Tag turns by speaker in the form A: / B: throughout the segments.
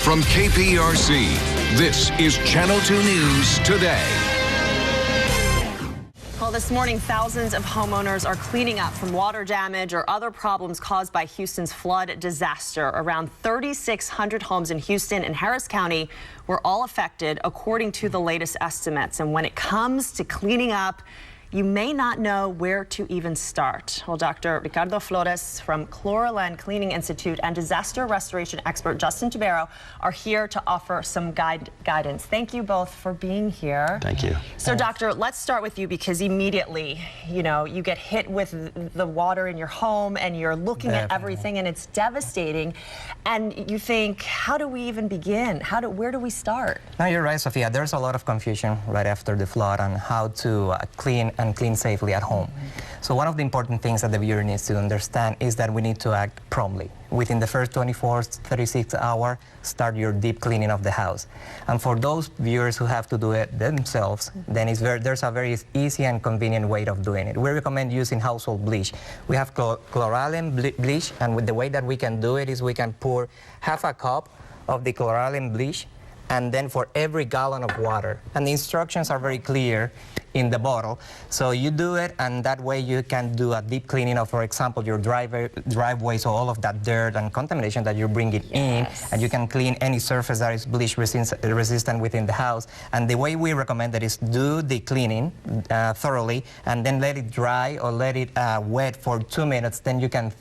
A: from KPRC, this is Channel 2 News Today.
B: Well, this morning, thousands of homeowners are cleaning up from water damage or other problems caused by Houston's flood disaster. Around 3,600 homes in Houston and Harris County were all affected, according to the latest estimates. And when it comes to cleaning up, you may not know where to even start. Well, Dr. Ricardo Flores from Cloralen Cleaning Institute and disaster restoration expert Justin Tubero are here to offer some guidance. Thank you both for being here.
C: Thank you.
B: So, Doctor, let's start with you, because immediately, you get hit with the water in your home and you're looking at everything and it's devastating. And you think, how do we even begin? Where do we start?
D: No, you're right, Sophia. There's a lot of confusion right after the flood on how to clean safely at home. So one of the important things that the viewer needs to understand is that we need to act promptly. Within the first 24, 36 hours, start your deep cleaning of the house. And for those viewers who have to do it themselves, then there's a very easy and convenient way of doing it. We recommend using household bleach. We have Cloralen bleach, and with the way that we can do it is we can pour half a cup of the Cloralen bleach, and then for every gallon of water. And the instructions are very clear in the bottle. So you do it, and that way you can do a deep cleaning of, for example, your driveway, so all of that dirt and contamination that you're bringing in, and you can clean any surface that is bleach resistant within the house. And the way we recommend that is do the cleaning thoroughly, and then let it dry or let it wet for 2 minutes. Then you can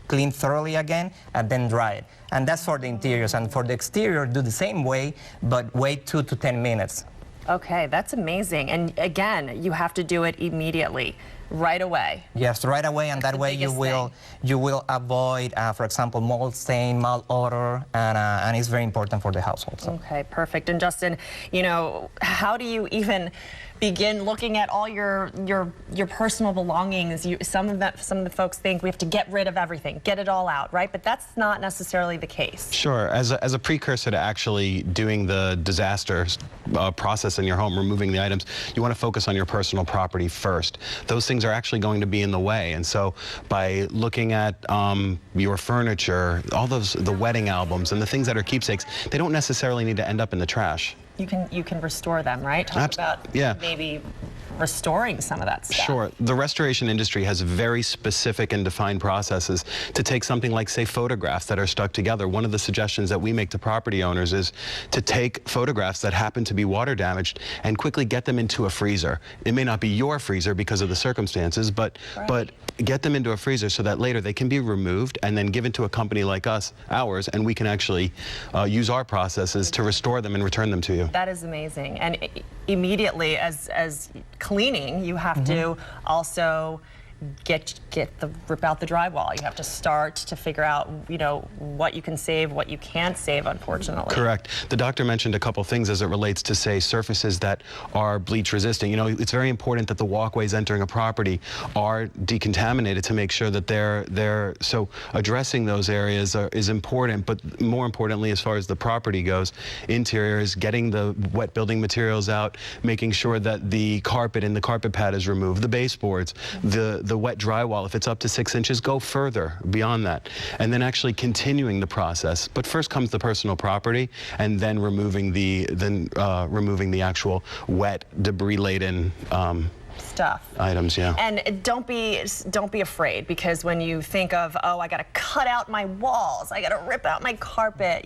D: clean thoroughly again and then dry it. And that's for the interiors. And for the exterior, do the same way, but wait 2 to 10 minutes.
B: Okay, that's amazing. And again, you have to do it immediately, right away.
D: Yes, right away, and
B: that's
D: that way you will avoid, for example, mold stain, malodor, and it's very important for the household. So.
B: Okay, perfect. And Justin, how do you even begin looking at all your personal belongings? Some of the folks think we have to get rid of everything, get it all out, right? But that's not necessarily the case.
C: Sure. As a precursor to actually doing the disaster process in your home, removing the items, you want to focus on your personal property first. Those things are actually going to be in the way, and so by looking at your furniture, all the wedding albums and the things that are keepsakes, they don't necessarily need to end up in the trash.
B: You can restore them, right? Talk about maybe restoring some of that stuff.
C: Sure. The restoration industry has very specific and defined processes to take something like, say, photographs that are stuck together. One of the suggestions that we make to property owners is to take photographs that happen to be water damaged and quickly get them into a freezer. It may not be your freezer because of the circumstances, but get them into a freezer so that later they can be removed and then given to a company like ours, and we can actually use our processes to restore them and return them to you.
B: That is amazing. And immediately, as cleaning, you have to also rip out the drywall. You have to start to figure out, what you can save, what you can't save, unfortunately.
C: Correct. The doctor mentioned a couple things as it relates to, say, surfaces that are bleach resistant. It's very important that the walkways entering a property are decontaminated to make sure that so addressing those areas is important, but more importantly, as far as the property goes, interior is getting the wet building materials out, making sure that the carpet in the carpet pad is removed, the baseboards, the wet drywall. If it's up to 6 inches, go further beyond that, and then actually continuing the process. But first comes the personal property, and then removing the actual wet, debris-laden
B: stuff.
C: Items, yeah.
B: And don't be afraid, because when you think of, I got to cut out my walls, I got to rip out my carpet,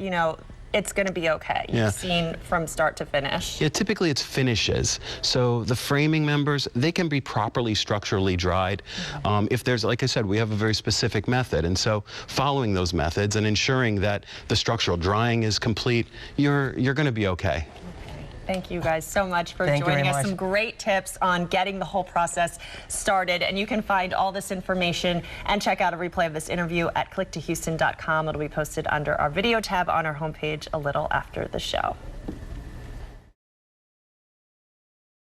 B: it's going to be okay. You've seen from start to finish.
C: Yeah, typically it's finishes. So the framing members, they can be properly structurally dried. If there's, like I said, we have a very specific method, and so following those methods and ensuring that the structural drying is complete, you're going to be okay.
B: Thank you guys so much for joining us. Some great tips on getting the whole process started. And you can find all this information and check out a replay of this interview at clicktohouston.com. It'll be posted under our video tab on our homepage a little after the show.